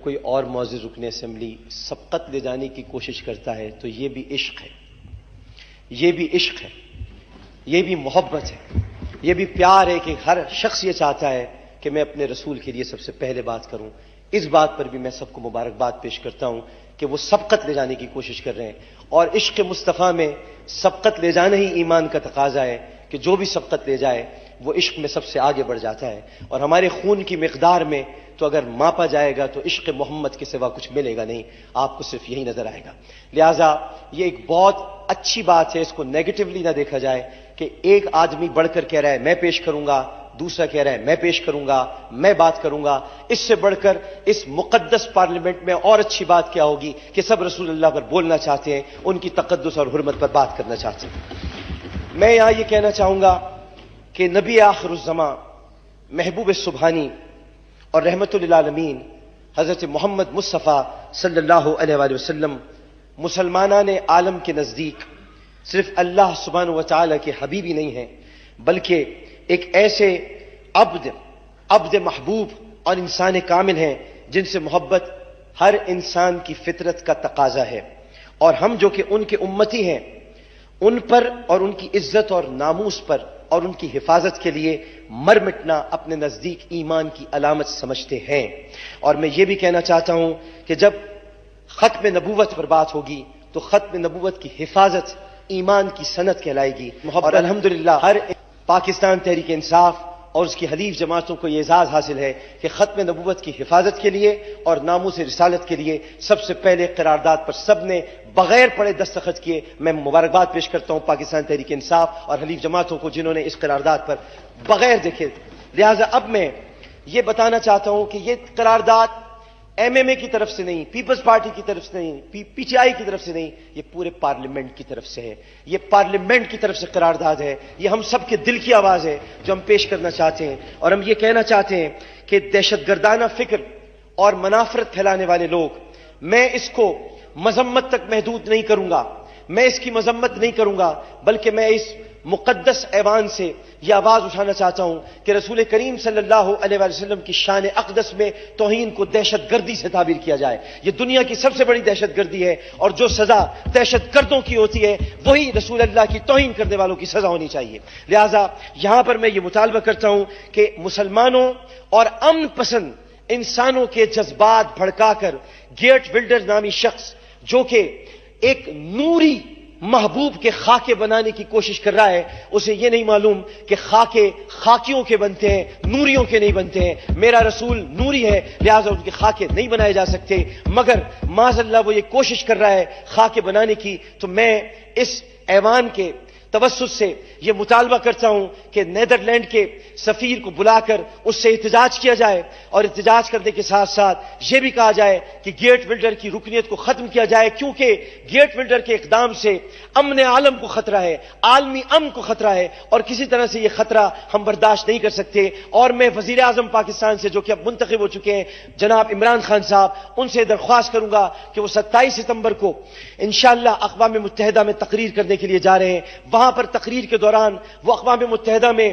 کوئی اور معزز رکن اسمبلی سبقت لے جانے کی کوشش کرتا ہے تو یہ بھی عشق ہے، یہ بھی عشق ہے، یہ بھی محبت ہے، یہ بھی پیار ہے کہ ہر شخص یہ چاہتا ہے کہ میں اپنے رسول کے لیے سب سے پہلے بات کروں۔ اس بات پر بھی میں سب کو مبارکباد پیش کرتا ہوں کہ وہ سبقت لے جانے کی کوشش کر رہے ہیں، اور عشق مصطفیٰ میں سبقت لے جانا ہی ایمان کا تقاضا ہے کہ جو بھی سبقت لے جائے وہ عشق میں سب سے آگے بڑھ جاتا ہے، اور ہمارے خون کی مقدار میں تو اگر ماپا جائے گا تو عشق محمد کے سوا کچھ ملے گا نہیں، آپ کو صرف یہی نظر آئے گا۔ لہٰذا یہ ایک بہت اچھی بات ہے، اس کو نیگیٹولی نہ دیکھا جائے کہ ایک آدمی بڑھ کر کہہ رہا ہے میں پیش کروں گا، دوسرا کہہ رہا ہے میں پیش کروں گا، میں بات کروں گا۔ اس سے بڑھ کر اس مقدس پارلیمنٹ میں اور اچھی بات کیا ہوگی کہ سب رسول اللہ پر بولنا چاہتے ہیں، ان کی تقدس اور حرمت پر بات کرنا چاہتے ہیں۔ میں یہاں یہ کہنا چاہوں گا کہ نبی آخر الزماں، محبوب سبحانی اور رحمت للعالمین حضرت محمد مصطفیٰ صلی اللہ علیہ وآلہ وسلم مسلمانان عالم کے نزدیک صرف اللہ سبحانہ و تعالیٰ کے حبیب ہی نہیں ہیں، بلکہ ایک ایسے عبد محبوب اور انسان کامل ہیں جن سے محبت ہر انسان کی فطرت کا تقاضا ہے، اور ہم جو کہ ان کے امتی ہیں ان پر اور ان کی عزت اور ناموس پر اور ان کی حفاظت کے لیے مر مٹنا اپنے نزدیک ایمان کی علامت سمجھتے ہیں۔ اور میں یہ بھی کہنا چاہتا ہوں کہ جب ختم نبوت پر بات ہوگی تو ختم نبوت کی حفاظت ایمان کی سند کہلائے گی، اور الحمدللہ ہر پاکستان تحریک انصاف اور اس کی حلیف جماعتوں کو یہ اعزاز حاصل ہے کہ ختم نبوت کی حفاظت کے لیے اور ناموس رسالت کے لیے سب سے پہلے قرارداد پر سب نے بغیر پڑھے دستخط کیے۔ میں مبارکباد پیش کرتا ہوں پاکستان تحریک انصاف اور حلیف جماعتوں کو جنہوں نے اس قرارداد پر بغیر دیکھے۔ لہٰذا اب میں یہ بتانا چاہتا ہوں کہ یہ قرارداد ایم ایم اے کی طرف سے نہیں، پیپلز پارٹی کی طرف سے نہیں، پی ٹی آئی کی طرف سے نہیں، یہ پورے پارلیمنٹ کی طرف سے ہے، یہ پارلیمنٹ کی طرف سے قرارداد ہے، یہ ہم سب کے دل کی آواز ہے جو ہم پیش کرنا چاہتے ہیں۔ اور ہم یہ کہنا چاہتے ہیں کہ دہشت گردانہ فکر اور منافرت پھیلانے والے لوگ، میں اس کو مذمت تک محدود نہیں کروں گا، میں اس کی مذمت نہیں کروں گا، بلکہ میں اس مقدس ایوان سے یہ آواز اٹھانا چاہتا ہوں کہ رسول کریم صلی اللہ علیہ وآلہ وسلم کی شان اقدس میں توہین کو دہشت گردی سے تعبیر کیا جائے۔ یہ دنیا کی سب سے بڑی دہشت گردی ہے، اور جو سزا دہشت گردوں کی ہوتی ہے وہی رسول اللہ کی توہین کرنے والوں کی سزا ہونی چاہیے۔ لہٰذا یہاں پر میں یہ مطالبہ کرتا ہوں کہ مسلمانوں اور امن پسند انسانوں کے جذبات بھڑکا کر گیٹ ولڈر نامی شخص جو کہ ایک نوری محبوب کے خاکے بنانے کی کوشش کر رہا ہے، اسے یہ نہیں معلوم کہ خاکے خاکیوں کے بنتے ہیں، نوریوں کے نہیں بنتے ہیں۔ میرا رسول نوری ہے، لہٰذا ان کے خاکے نہیں بنائے جا سکتے، مگر معاذ اللہ وہ یہ کوشش کر رہا ہے خاکے بنانے کی۔ تو میں اس ایوان کے توسط سے یہ مطالبہ کرتا ہوں کہ نیدرلینڈ کے سفیر کو بلا کر اس سے احتجاج کیا جائے، اور احتجاج کرنے کے ساتھ ساتھ یہ بھی کہا جائے کہ گیٹ ولڈر کی رکنیت کو ختم کیا جائے، کیونکہ گیٹ ولڈر کے اقدام سے امن عالم کو خطرہ ہے، عالمی امن کو خطرہ ہے، اور کسی طرح سے یہ خطرہ ہم برداشت نہیں کر سکتے۔ اور میں وزیر اعظم پاکستان سے جو کہ اب منتخب ہو چکے ہیں جناب عمران خان صاحب، ان سے درخواست کروں گا کہ وہ 27 ستمبر کو انشاءاللہ اقوام متحدہ میں تقریر کرنے کے لیے جا رہے ہیں، وہاں پر تقریر کے دوران وہ اقوام متحدہ میں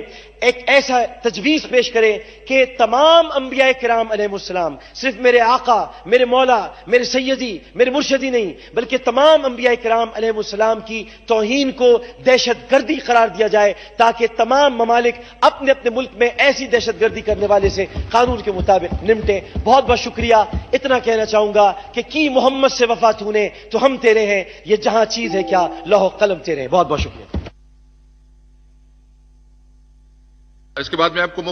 ایک ایسا تجویز پیش کرے کہ تمام انبیاء کرام علیہ السلام، صرف میرے آقا، میرے مولا، میرے سیدی، میرے مرشدی نہیں، بلکہ تمام انبیاء کرام علیہ السلام کی توہین کو دہشت گردی قرار دیا جائے، تاکہ تمام ممالک اپنے اپنے ملک میں ایسی دہشت گردی کرنے والے سے قانون کے مطابق نمٹیں۔ بہت بہت شکریہ۔ اتنا کہنا چاہوں گا کہ کی محمد سے وفا تو نے تو ہم تیرے ہیں، یہ جہاں چیز ہے کیا لوح و قلم تیرے ہیں۔ بہت بہت شکریہ۔ اس کے بعد میں آپ کو